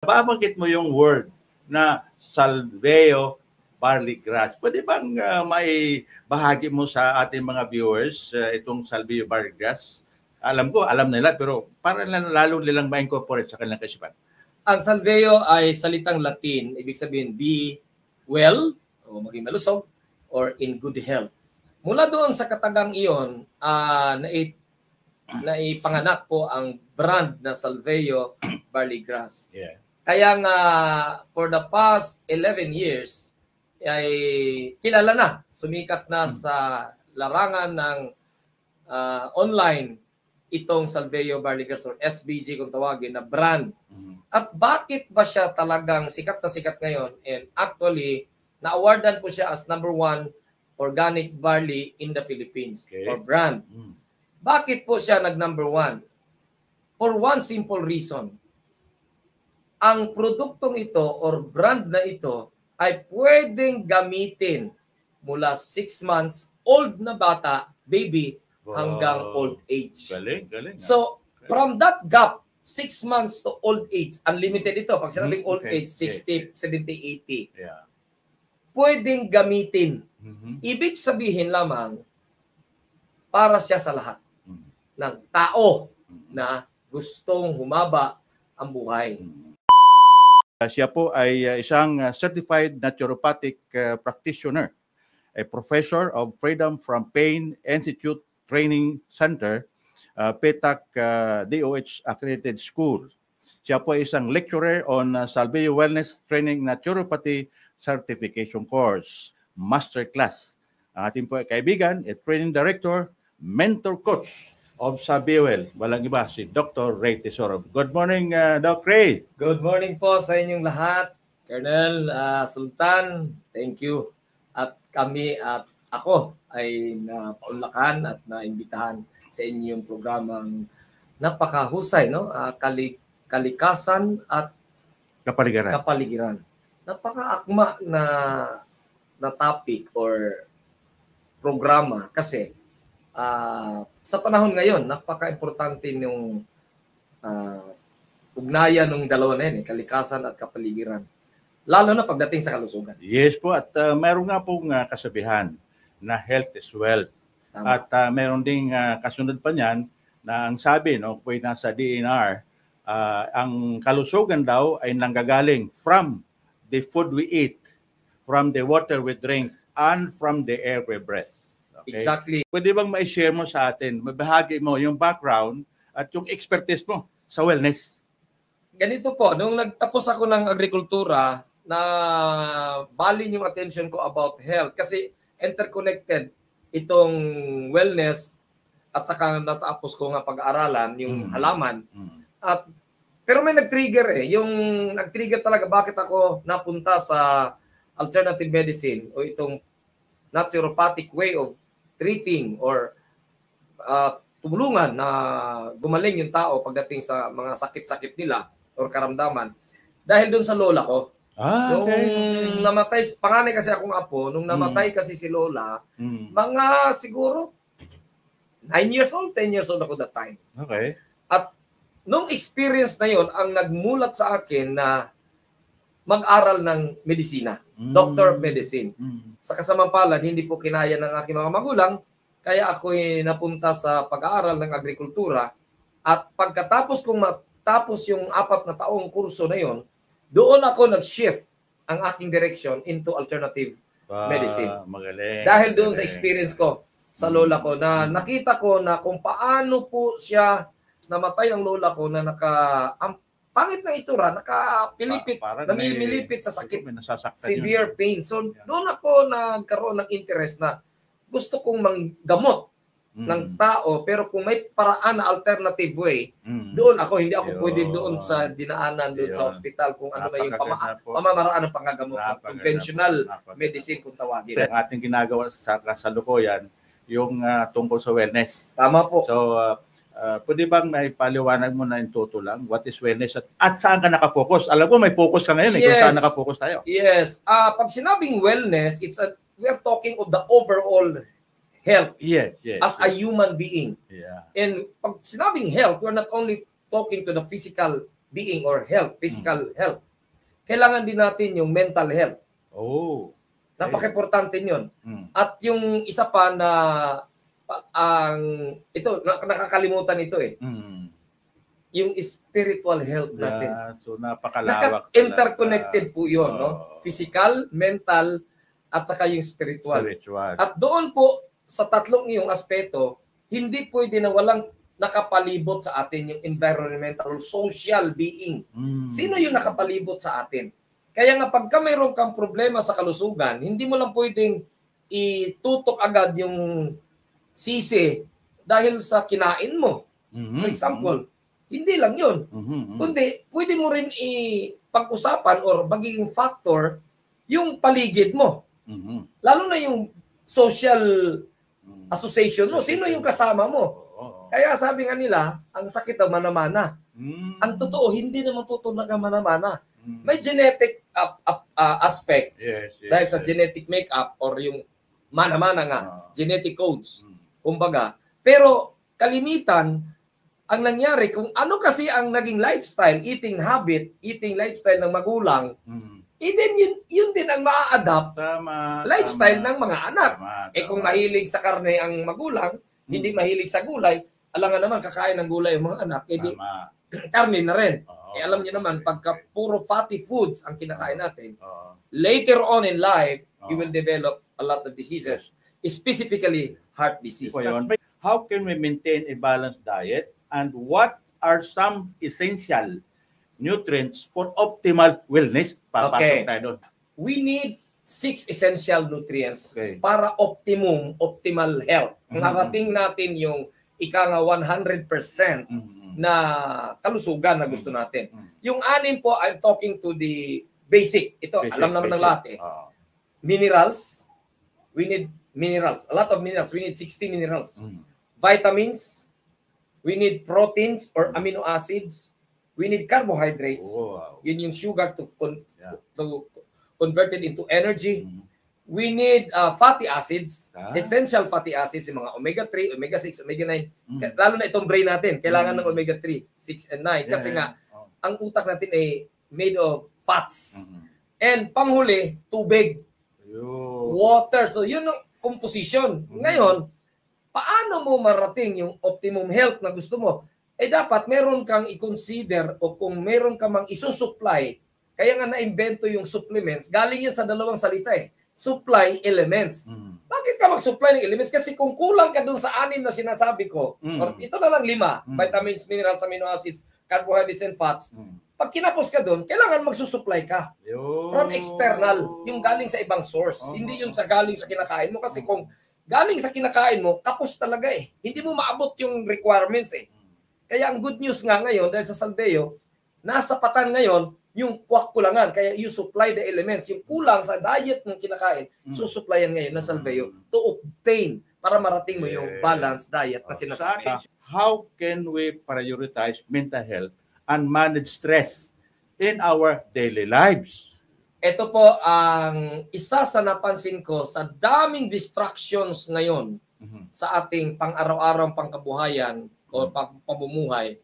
Babanggit mo yung word na Salveo barley grass. Pwede bang may bahagi mo sa ating mga viewers itong Salveo barley grass? Alam ko, alam nila, pero para lalo nilang ma-incorporate sa kanilang kaisipan. Ang Salveo ay salitang Latin, ibig sabihin be well, o maging malusog, or in good health. Mula doon sa katagang iyon, naipanganak po ang brand na Salveo barley grass. Yeah. Kaya nga, for the past 11 years, ay kilala na, sumikat na sa larangan ng online itong Salveo barley grass or SBG kung tawagin na brand. At bakit ba siya talagang sikat na sikat ngayon? And actually, na-awardan po siya as #1 organic barley in the Philippines or brand. Bakit po siya nag-#1? For one simple reason. Ang produktong ito or brand na ito ay pwedeng gamitin mula 6 months old na bata, baby, hanggang old age. Galing. So, from that gap, 6 months to old age, unlimited ito. Pag sinabing old age, 60, 70, 80. Yeah. Pwedeng gamitin. Ibig sabihin lamang, para siya sa lahat ng tao na gustong humaba ang buhay. Siya po ay isang certified naturopathic practitioner, a professor of Freedom from Pain Institute Training Center, PETAC DOH Accredited School. Siya po ay isang lecturer on Salveo Wellness Training Naturopathy Certification Course, Masterclass. Ang ating po kaibigan, a training director, mentor coach of Salveo, walang iba, si Dr. Ray Tesoro. Good morning, Doc Ray. Good morning po sa inyong lahat. Colonel Sultan, thank you. At kami at ako ay naunlakan at naimbitahan sa inyong programang napakahusay, no? Kalikasan at kapaligiran. Napakaakma na topic or programa kasi sa panahon ngayon, napaka-importante ng ugnayan ng dalawa na yun, kalikasan at kapaligiran. Lalo na pagdating sa kalusugan. Yes po, at meron nga pong kasabihan na health is wealth. Tama. At meron ding kasunod pa niyan na ang sabi, no, kung nasa DNR, ang kalusugan daw ay nanggagaling from the food we eat, from the water we drink, and from the air we breathe. Okay? Exactly. Pwede bang ma-share mo sa atin, mabahagi mo yung background at yung expertise mo sa wellness? Ganito po, nung nagtapos ako ng agrikultura, na balin yung attention ko about health kasi interconnected itong wellness at saka natapos ko nga pag-aaralan yung halaman. At pero may nag-trigger yung nag-trigger talaga bakit ako napunta sa alternative medicine o itong naturopathic way of treating or tumulungan na gumaling yung tao pagdating sa mga sakit-sakit nila or karamdaman dahil doon sa lola ko. Nung namatay, panganay kasi akong apo, nung namatay kasi si lola, mga siguro 9 years old, 10 years old ako that time. Okay. At nung experience na yon ang nagmulat sa akin na mag-aral ng medisina, doctor of medicine. Sa kasamang palad, hindi po kinaya ng aking mga magulang, kaya ako'y napunta sa pag-aaral ng agrikultura at pagkatapos kong matapos yung 4 na taong kurso na yon, doon ako nag-shift ang aking direction into alternative medicine. Magaling. Dahil doon sa experience ko sa lola ko na nakita ko na kung paano po siya namatay ang lola ko na pangit na itsura, nakapilipit, namimilipit sa sakit, severe pain. So, doon ako nagkaroon ng interest na gusto kong manggamot ng tao, pero kung may paraan na alternative way, doon ako, hindi ako pwede doon sa dinaanan, doon sa hospital, kung ano na yung pamamaraan ng panggagamot, conventional medicine kung tawagin. Ang ating ginagawa sa kasalukuyan, yung tungkol sa wellness. Tama po. So, pwede bang may paliwanag mo na in toto lang what is wellness at saan ka nakapokus? Alam ko may focus ka ngayon, kung saan nakapokus tayo. Yes. Pag sinabing wellness, we are talking of the overall health as a human being. Yeah. And pag sinabing health, we're not only talking to the physical being or health, physical health. Kailangan din natin yung mental health. Oh. Napaka-importante yun. At yung isa pa na nakakalimutan ito eh. Yung spiritual health natin. Yeah, so napakalawak. Interconnected po yun, no? Physical, mental, at saka yung spiritual. At doon po, sa tatlong iyong aspeto, hindi pwede na walang nakapalibot sa atin yung environmental or social being. Sino yung nakapalibot sa atin? Kaya nga pagka mayroon kang problema sa kalusugan, hindi mo lang pwedeng itutok agad yung sisi dahil sa kinain mo. For example, hindi lang yun. Kundi pwede mo rin ipag-usapan or magiging factor yung paligid mo. Lalo na yung social association mo. Sino yung kasama mo? Kaya sabi nga nila, ang sakit daw mana-mana. Ang totoo, hindi naman po talaga mana-mana. May genetic aspect dahil sa genetic makeup or yung mana-mana nga, genetic codes. Kumbaga. Pero kalimitan, ang nangyari, kung ano kasi ang naging lifestyle, eating habit, eating lifestyle ng magulang, yun din ang maa-adapt lifestyle ng mga anak. Kung mahilig sa karne ang magulang, hindi mahilig sa gulay, alangan naman kakain ng gulay ang mga anak, edi karne na rin. Alam niyo naman, pagka puro fatty foods ang kinakain natin, later on in life, you will develop a lot of diseases, specifically heart disease. How can we maintain a balanced diet, and what are some essential nutrients for optimal wellness? Papasok tayo doon. We need 6 essential nutrients para optimal health. Narating natin yung ika nga 100% na kalusugan na gusto natin. Yung 6 po, I'm talking to the basic. Ito, alam naman ng lahat eh. Minerals. We need minerals. A lot of minerals. We need 60 minerals. Vitamins. We need proteins or amino acids. We need carbohydrates. Yun yung sugar to convert it into energy. We need fatty acids, essential fatty acids, yung mga omega-3, omega-6, omega-9. Lalo na itong brain natin, kailangan ng omega-3, 6, and 9. Kasi nga, ang utak natin ay made of fats. And panghuli, tubig, water. So yun ang composition. Ngayon, paano mo marating yung optimum health na gusto mo? Dapat meron kang i-consider o kung meron ka mang isusupply. Kaya nga na-invento yung supplements. Galing yan sa dalawang salita eh. Supply elements. Bakit ka mag-supply ng elements? Kasi kung kulang ka dun sa 6 na sinasabi ko, or ito na lang 5, vitamins, minerals, amino acids, carbohydrates, and fats, pag kinapos ka dun, kailangan magsusupply ka. From external, yung galing sa ibang source. Hindi yung galing sa kinakain mo. Kasi kung galing sa kinakain mo, kapos talaga eh. Hindi mo maabot yung requirements eh. Kaya ang good news nga ngayon, dahil sa Salveo, nasa patan ngayon, yung kulangan. Kaya you supply the elements. Yung kulang sa diet ng kinakain, susupplyan ngayon ng Salveo to obtain para marating mo yung balanced diet na sinasabi. How can we prioritize mental health and manage stress in our daily lives? Ito po ang isa sa napansin ko sa daming distractions ngayon sa ating pang-araw-araw pangkabuhayan o pamumuhay.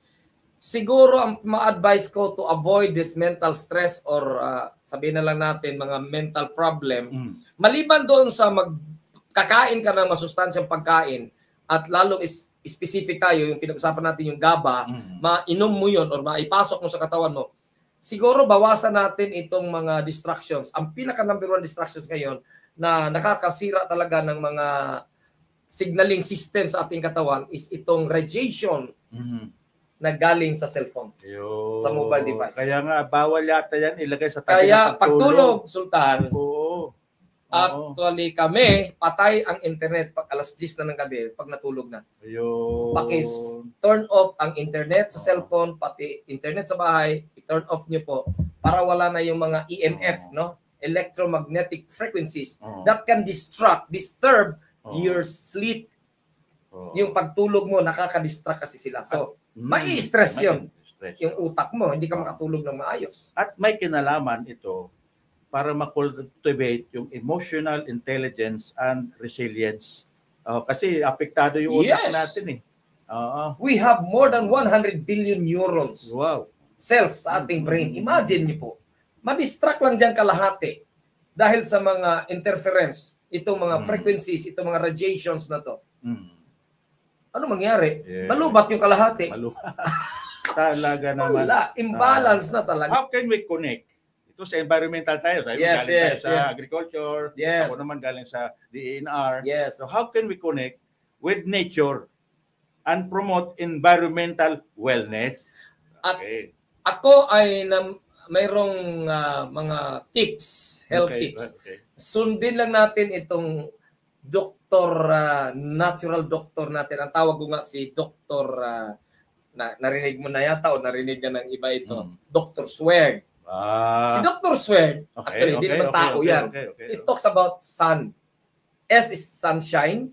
Siguro ang ma-advise ko to avoid this mental stress or sabihin na lang natin mga mental problem. Maliban doon sa magkakain ka ng masustansyang pagkain at lalong specific tayo, yung pinag-usapan natin yung GABA, mainom mo yun or maipasok mo sa katawan mo, siguro bawasan natin itong mga distractions. Ang pinaka-number 1 distractions ngayon na nakakasira talaga ng mga signaling system sa ating katawan is itong radiation na galing sa cellphone, sa mobile device. Kaya nga, bawal yata yan ilagay sa tabi Kaya ng pagtulog, Sultan, actually kami, patay ang internet pag alas 10 na ng gabi, pag natulog na. Pakis, turn off ang internet sa cellphone, pati internet sa bahay, i-turn off nyo po para wala na yung mga EMF, no? Electromagnetic frequencies that can disturb your sleep. Yung pagtulog mo, nakaka-distract kasi sila. So, mai-stress yun. Yung utak mo, hindi ka makatulog ng maayos. At may kinalaman ito para ma-cultivate yung emotional intelligence and resilience. Kasi apektado yung utak natin eh. We have more than 100 billion neurons. Wow. cells sa ating brain. Imagine niyo po, ma-distract lang dyan kalahati dahil sa mga interference, itong mga frequencies, itong mga radiations na to. Ano mangyari? Yeah. Malubat yung kalahati. Talaga naman. Wala. Imbalance na talaga. How can we connect? Ito sa environmental tayo. Sabi Yes, galing tayo yes, sa yes. agriculture. Yes. Ako naman galing sa DENR. Yes. So how can we connect with nature and promote environmental wellness? At Okay. ako ay mayroong mga tips, health Okay, tips. okay. Sundin lang natin itong natural doctor natin. Ang tawag ko nga si Dr. Narinig mo na yata o narinig na ng iba ito. Dr. Swerd. Si Dr. Swerd, actually, hindi naman tao yan. It talks about sun. S is sunshine.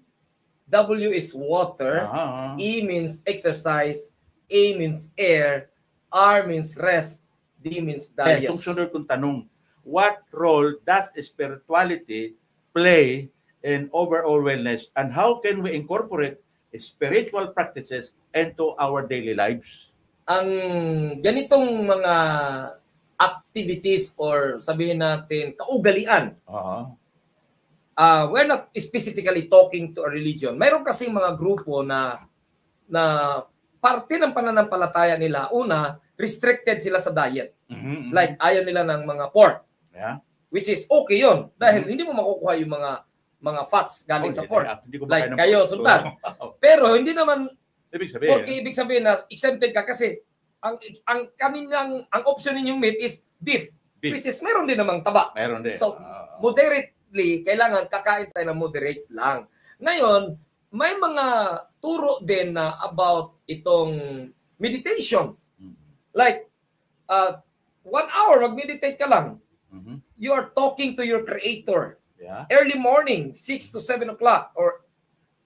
W is water. E means exercise. A means air. R means rest. D means diet. Itong sunod kong tanong, what role does spirituality play in overall wellness, and how can we incorporate spiritual practices into our daily lives? Ang ganitong mga activities or sabihin natin kaugalian, we're not specifically talking to a religion. Mayroon kasing mga grupo na parte ng pananampalataya nila, una, restricted sila sa diet. Like, ayaw nila ng mga pork. Yeah. Which is okay yun. Dahil hindi mo makukuha yung mga fats galing sa pork. Like kayo, Sultan. Pero hindi naman ibig sabihin, pork, ibig sabihin na exempted ka kasi ang option ninyong meat is beef. Which is meron din namang taba. Meron din. So, moderately, kailangan kakain tayo ng moderate lang. Ngayon, may mga turo din na about itong meditation. Like, 1 hour, mag-meditate ka lang. You are talking to your creator. Yeah. Early morning, 6 to 7 o'clock. Or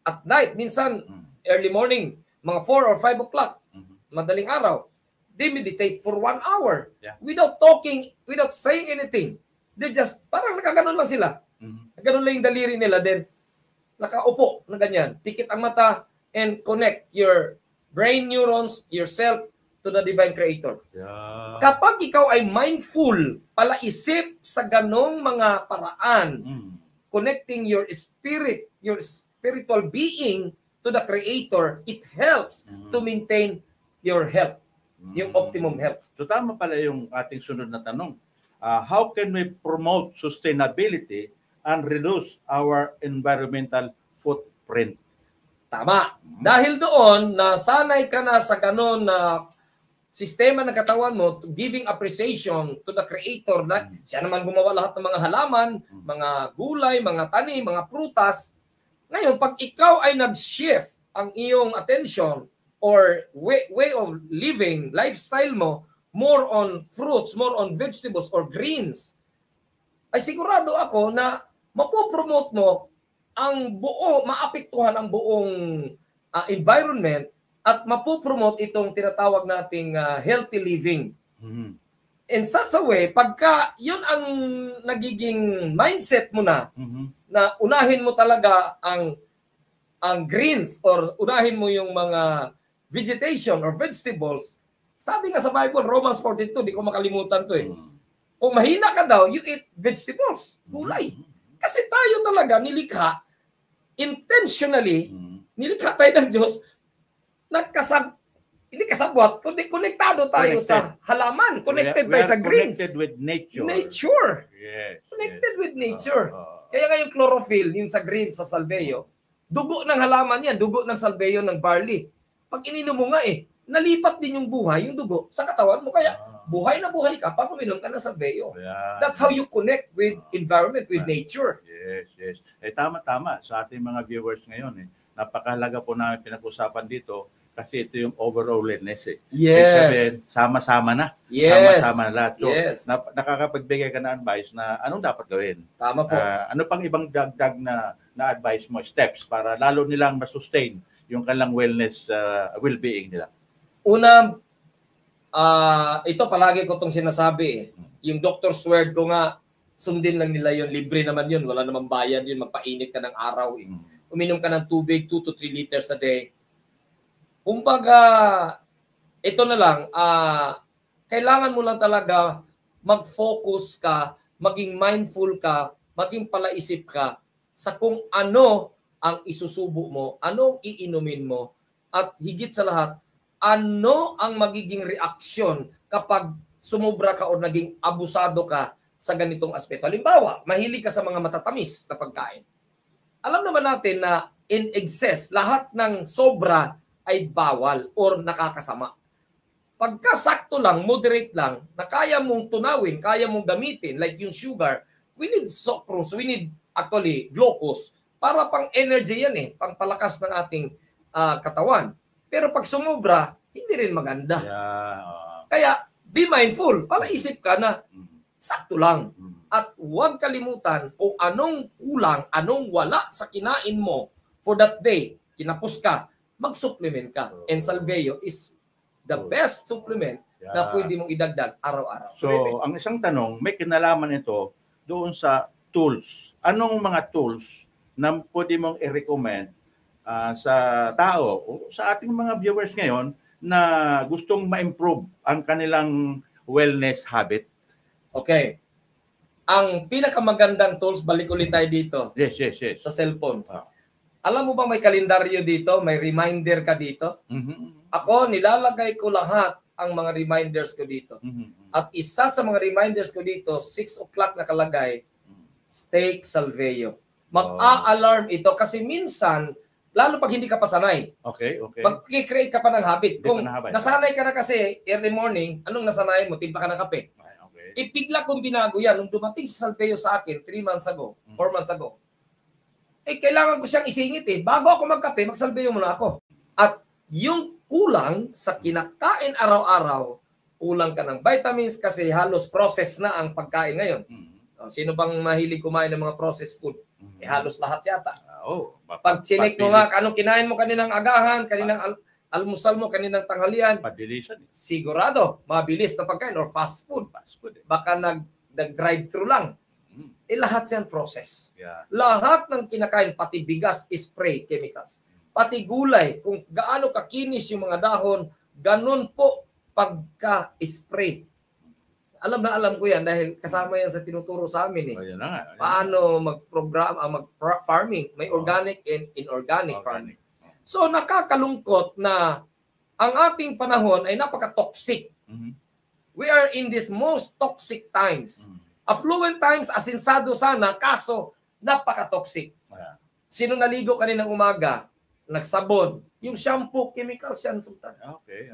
at night, minsan, early morning, mga 4 or 5 o'clock. Madaling araw. They meditate for 1 hour. Yeah. Without talking, without saying anything. They're just, parang nakaganon lang sila. Ganon lang yung daliri nila. Then, nakaupo na ganyan. Tikit ang mata and connect your brain neurons, yourself, to the divine creator. Yeah. Kapag ikaw ay mindful, palaisip sa ganong mga paraan, connecting your spirit, your spiritual being to the creator, it helps to maintain your health, yung optimum health. So tama pala yung ating sunod na tanong. How can we promote sustainability and reduce our environmental footprint? Tama. Dahil doon, nasanay ka na sa ganon na sistema ng katawan mo, giving appreciation to the creator, na siya naman gumawa lahat ng mga halaman, mga gulay, mga tanim, mga prutas. Ngayon, pag ikaw ay nag-shift ang iyong attention or way of living, lifestyle mo, more on fruits, more on vegetables or greens, ay sigurado ako na mapopromote mo ang maapektuhan ang buong environment at mapopromote itong tinatawag nating healthy living. In such a way, pagka yun ang nagiging mindset mo na, na unahin mo talaga ang greens or unahin mo yung mga vegetation or vegetables, sabi nga sa Bible, Romans 42, di ko makalimutan to eh. Kung mahina ka daw, you eat vegetables, gulay. Kasi tayo talaga nilikha, intentionally, nilikha tayo ng Diyos, hindi kasabwat, kundi konektado tayo sa halaman. Connected tayo sa greens. Connected with nature. Nature. Yes, Connected with nature. Kaya nga yung chlorophyll, yung sa greens, sa salveo, dugo ng halaman yan, dugo ng salveo ng barley. Pag ininom mo nga nalipat din yung buhay, yung dugo, sa katawan mo. Kaya buhay na buhay ka pag uminom ka ng salveo. That's how you connect with environment, with nature. Yes, yes. Tama-tama sa ating mga viewers ngayon. Napakahalaga po namin pinag-usapan dito kasi ito yung overall wellness. Yes. Sabihin, sama-sama na. Yes. Sama-sama na lahat. So, yes. Nakakapagbigay ka na advice na anong dapat gawin. Tama po. Ano pang ibang dagdag na advice mo, steps para lalo nilang masustain yung kanilang wellness, well-being nila? Una, ito palagi ko itong sinasabi. Yung doctor's word ko nga, sundin lang nila yun. Libre naman yun. Wala namang bayad yun. Magpainit ka ng araw. Uminom ka ng tubig, 2 to 3 liters a day. Kumbaga, ito na lang, Kailangan mo lang talaga mag-focus ka, maging mindful ka, maging palaisip ka sa kung ano ang isusubo mo, anong iinumin mo, at higit sa lahat, ano ang magiging reaksyon kapag sumubra ka o naging abusado ka sa ganitong aspeto. Halimbawa, mahilig ka sa mga matatamis na pagkain. Alam naman natin na in excess, lahat ng sobra ay bawal or nakakasama. Pagkasakto lang, moderate lang, na kaya mong tunawin, kaya mong gamitin, like yung sugar, we need sucrose, we need actually glucose, para pang energy yan eh, pang palakas ng ating katawan. Pero pag sumubra, hindi rin maganda. Kaya, be mindful, palaisip ka na, sakto lang. At huwag kalimutan kung anong kulang, anong wala sa kinain mo for that day, kinapos ka, mag-supplement ka. And Salveo is the best supplement na pwede mong idagdag araw-araw. So, ang isang tanong, may kinalaman ito doon sa tools. Anong mga tools na pwede mong i-recommend sa tao o sa ating mga viewers ngayon na gustong ma-improve ang kanilang wellness habit? Okay. Ang pinakamagandang tools, balik ulit tayo dito. Yes. Sa cellphone. Alam mo ba may kalendaryo dito? May reminder ka dito? Ako, nilalagay ko lahat ang mga reminders ko dito. At isa sa mga reminders ko dito, 6 o'clock nakalagay, Steak Salveo. Mag-a-alarm ito kasi minsan, lalo pag hindi ka pa sanay, mag-create ka pa ng habit. Kung nasanay ka na kasi early morning, anong nasanay mo? Timpa ka ng kape. Ipigla kong binago yan. Nung dumating si Salveo sa akin 3 months ago, 4 months ago, kailangan ko siyang isingit eh. Bago ako magkape, mag-Salveo muna ako. At yung kulang sa kinakain araw-araw, kulang ka ng vitamins kasi halos process na ang pagkain ngayon. Sino bang mahilig kumain ng mga processed food? Halos lahat yata. Pag chinek mo nga, anong kinain mo kaninang agahan, kaninang almusal mo, kaninang tanghalian, sigurado, mabilis na pagkain or fast food. Baka nag-drive-thru lang. Lahat yan process. Lahat ng kinakain, pati bigas, spray chemicals. Pati gulay, kung gaano kakinis yung mga dahon, ganun po pagka-spray. Alam na alam ko yan dahil kasama yan sa tinuturo sa amin eh. Paano mag-program, mag-farming. May organic and inorganic farming. So nakakalungkot na ang ating panahon ay napaka-toxic. We are in this most toxic times. Affluent times, asinsado sana, kaso napaka-toxic. Sino naligo kaninang umaga? Nagsabon. Yung shampoo, chemicals yan.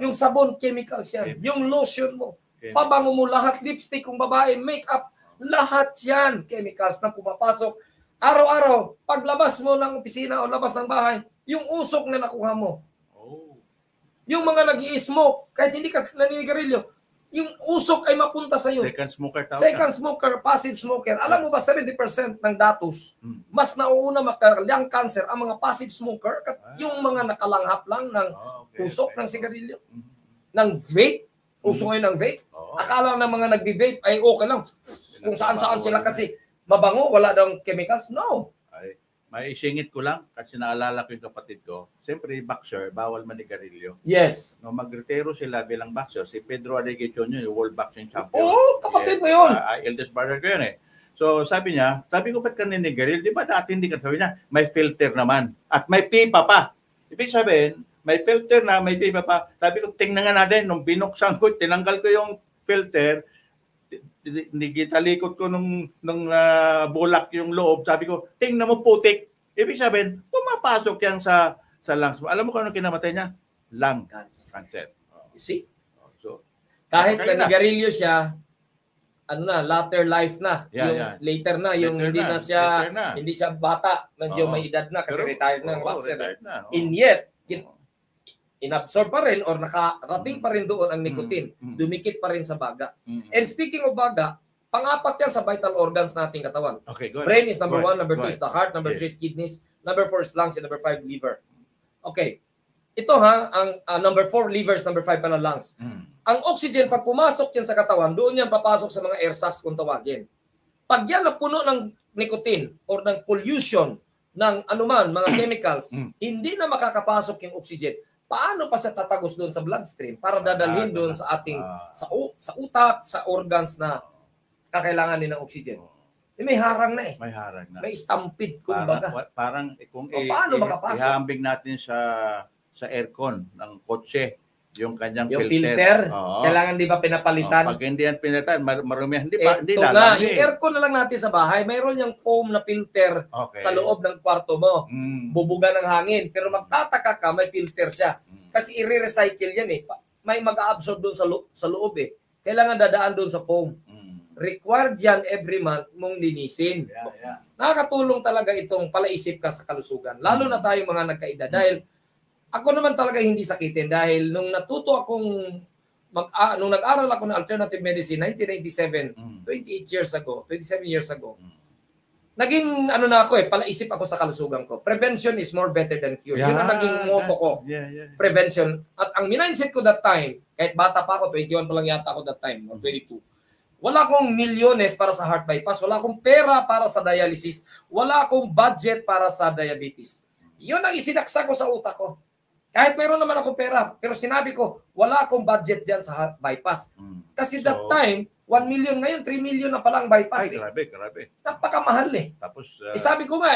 Yung sabon, chemicals yan. Yung lotion mo, pabango mo lahat, lipstick kung babae, makeup, lahat yan, chemicals na pumapasok. Araw-araw, paglabas mo ng opisina o labas ng bahay, yung usok na nakuha mo. Yung mga nag-i-smoke, kahit hindi ka naninigarilyo, yung usok ay mapunta sa iyo. Second smoker, passive smoker. Alam mo ba 70% ng datos, mas nauuna makalyang cancer ang mga passive smoker at yung mga nakalanghap lang ng usok ng sigarilyo. Ng vape, uso ngayon ng vape. Akala ng mga nagbi-vape ay okay lang. Kung saan-saan sila kasi mabango, wala daw chemicals. No. May isingit ko lang kasi naalala ko yung kapatid ko. Siyempre, boxer, bawal manigarilyo. Yes. No, magretiro sila bilang boxer. Si Pedro Areque Jr., yung world boxing champion. Kapatid mo yun. Eldest brother ko yun eh. So sabi ko ba't ka ninigaril? Di ba dati hindi ka? Sabi niya, may filter naman. At may pipa pa. Ibig sabihin, may filter na, may pipa pa. Sabi ko, tingnan nga natin. Nung binuksan ko, tinanggal ko yung filter, nigitalikot ko nung bulak yung loob. Sabi ko, tingnan mo putik. Ibig sabihin, pumapasok yan sa lungs mo. Alam mo kung ano kinamatay niya? Lung cancer. You see? So, kahit nanigarilyo siya, latter life na. Later na. Yung hindi siya bata. Medyo may edad na kasi retired na ang boxer. And yet, inabsorb pa rin or nakarating pa rin doon ang nicotine. Dumikit pa rin sa baga. And speaking of baga, pang-apat yan sa vital organs nating katawan. Brain is number 1, number 2 is the heart, number 3 is kidneys, number 4 is lungs, and number 5 liver. Okay. Ito ang number 4 livers, number 5 pala lungs. Ang oxygen, pag pumasok yan sa katawan, doon yan papasok sa mga air sacs kung tawagin. Pag yan napuno ng nicotine or ng pollution ng anuman, mga chemicals, hindi na makakapasok yung oxygen. paano pa siya tatagos doon sa bloodstream para dadalhin doon sa ating sa utak, sa organs na kakailangan din ng oxygen. May harang na eh. May harang na. May stampede, kumbaga. Parang kung paano makapasok? ihambing natin sa aircon ng kotse, yung kanyang yung filter. Oo. Kailangan di ba pinapalitan? Pag hindi yan pinalitan, marumihan. Hindi ito nga, yung aircon na lang natin sa bahay, mayroon yung foam na filter sa loob ng kwarto mo. Bubuga ng hangin. Pero magtataka ka, may filter siya. Kasi i-recycle yan eh. May mag-absorb doon sa loob eh. Kailangan dadaan doon sa foam. Required yan every month mong linisin. Nakakatulong talaga itong palaisip ka sa kalusugan. Lalo na tayo mga nagkaedad. Dahil ako naman talaga hindi sakitin. Dahil nung natuto akong, nung nag-aral ako ng alternative medicine, 1997, 27 years ago, naging na ako palaisip ako sa kalusugan ko. Prevention is more better than cure. Yun ang naging motto ko. Prevention. At ang mindset ko that time, kahit bata pa ako, 21 pa lang yata ako that time, or 22, wala akong milyones para sa heart bypass. Wala akong pera para sa dialysis. Wala akong budget para sa diabetes. Yun ang isinaksa ko sa utak ko. Kahit mayroon naman akong pera. Pero sinabi ko, wala akong budget dyan sa heart bypass. Kasi that time, 1 million ngayon, 3 million na pala ang bypass. Ay, grabe. Napakamahal eh. Tapos, sabi ko nga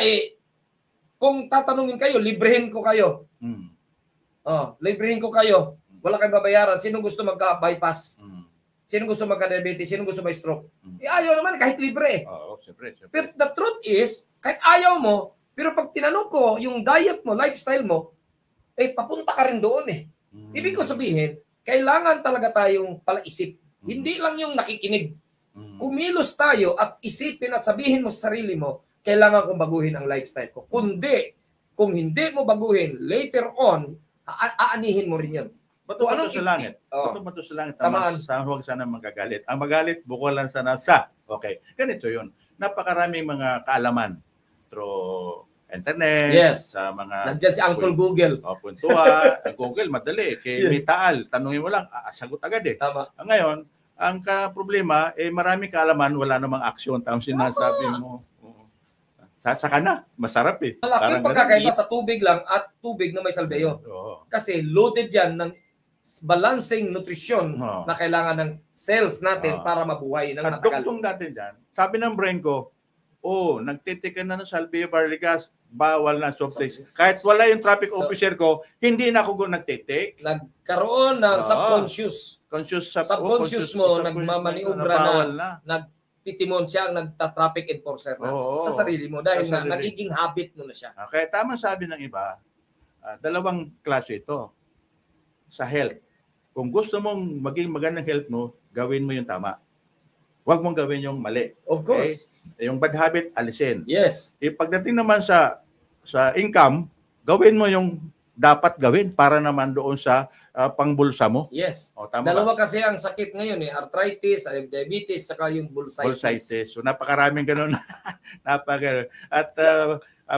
kung tatanungin kayo, librehin ko kayo. Librehin ko kayo. Wala kayong babayaran. Sino gusto magka-bypass? Sino gusto magka-diabetes? Sino gusto may stroke? Ayaw naman kahit libre. Siyempre. Pero the truth is, kahit ayaw mo, pero pag tinanong ko, yung diet mo, lifestyle mo, papunta ka rin doon eh. Ibig ko sabihin, kailangan talaga tayong palaisip. Hindi lang yung nakikinig. Kumilos tayo at isipin at sabihin mo sa sarili mo, kailangan kong baguhin ang lifestyle ko. Kung hindi mo baguhin, later on, aanihin mo rin yan. Bato sa langit. Bato sa langit. Huwag sana magagalit. Ang magalit, bukulan sana sa. Okay. Ganito yun. Napakaraming mga kaalaman through internet, sa mga... Nandiyan si Uncle Google. Puntua. Google, madali. Kay Mitaal, tanungin mo lang, sagot agad eh. Tama. Ngayon, ang problema, maraming kaalaman, wala namang aksyon. Tama sinasabi mo. Saka na, masarap eh. Malaking pagkakaiba sa tubig lang at tubig na may salbayo. Kasi loaded yan ng balancing nutrisyon na kailangan ng cells natin para mabuhay ng matagal. At dugtong natin dyan, sabi ng brain ko, nagtitikan na ng salvia barley gas, bawal na soft drinks. Kahit wala yung traffic officer ko, hindi na ako nagtitik. Nagkaroon ng subconscious mo, nagmamaniubra na, nagtitimon siya ang nagta-traffic enforcer na sa sarili mo dahil na nagiging habit mo na siya. Kaya tama sabi ng iba, dalawang klase ito sa health. Kung gusto mong maging magandang health mo, gawin mo yung tama. Huwag mong gawin yung mali. Of course. Yung bad habit, alisin. Yes. Pagdating naman sa income, gawin mo yung dapat gawin para naman doon sa pangbulsa mo. Yes. Tama Dalawa kasi ang sakit ngayon arthritis, diabetes, saka yung bursitis. So napakaraming ganun. At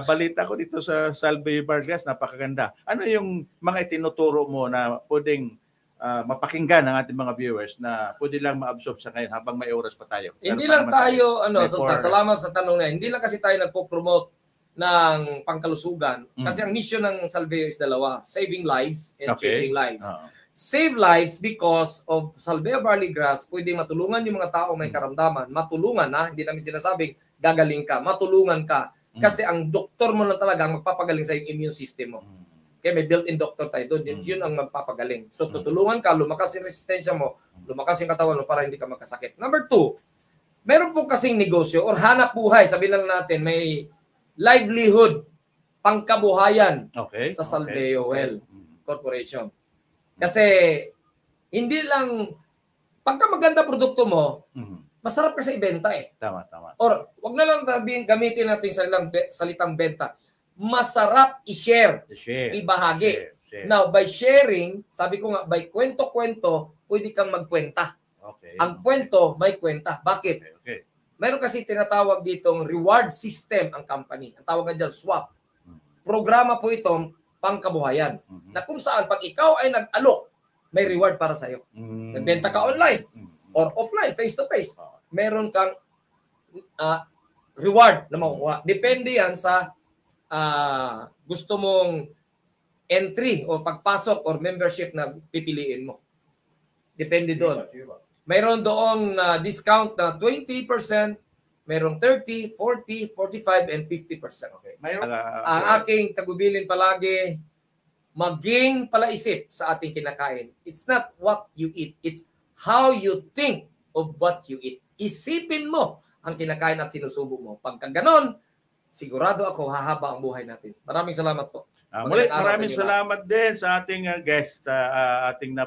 balita ko dito sa Salve Vargas, napakaganda. Ano yung mga itinuturo mo na pwedeng mapakinggan ng ating mga viewers na pwede lang ma-absorb sa ngayon habang may oras pa tayo? Hindi lang tayo, Sultan, salamat sa tanong na hindi lang kasi tayo nagpo-promote ng pangkalusugan. Kasi ang mission ng Salveo is dalawa, saving lives and changing lives. Save lives because of Salveo Barley Grass, pwede matulungan yung mga tao may karamdaman. Matulungan hindi namin sinasabing gagaling ka, matulungan ka. Kasi ang doktor mo na talaga ang magpapagaling sa yung immune system mo. Kaya may built-in doctor tayo doon. Yun ang magpapagaling. So tutulungan ka, lumakas yung resistensya mo, lumakas yung katawan mo para hindi ka magkasakit. Number 2, meron po kasing negosyo or hanap buhay. Sabihin lang natin, may livelihood, pangkabuhayan sa Salveo Corporation. Kasi hindi lang, pagka maganda produkto mo, masarap kasi ibenta eh. Tama. Or wag na lang gamitin natin salitang benta. Masarap i-share, ibahagi. Share. Now, by sharing, sabi ko nga, by kwento-kwento, pwede kang magkwenta. Ang kwento, may kwenta. Bakit? Meron kasi tinatawag ditong reward system ang company. Ang tawag nga dyan, swap. Programa po itong pangkabuhayan. Na kung saan, pag ikaw ay nag-alok, may reward para sa'yo. Nagbenta ka online or offline, face-to-face. Meron kang reward na makukuha. Depende yan sa gusto mong entry o pagpasok or membership na pipiliin mo. Depende doon. Mayroon doong discount na 20%, mayroong 30, 40, 45, and 50%. Okay. Ang aking tagubilin palagi, maging palaisip sa ating kinakain. It's not what you eat, it's how you think of what you eat. Isipin mo ang kinakain at sinusubo mo. Pagka ganon, sigurado ako hahaba ang buhay natin. Maraming salamat po. Muli, maraming salamat din sa ating guest, ating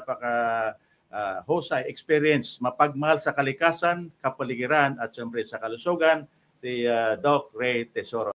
husay experience, mapagmahal sa kalikasan, kapaligiran at siyempre sa kalusugan, si Doc Ray Tesoro.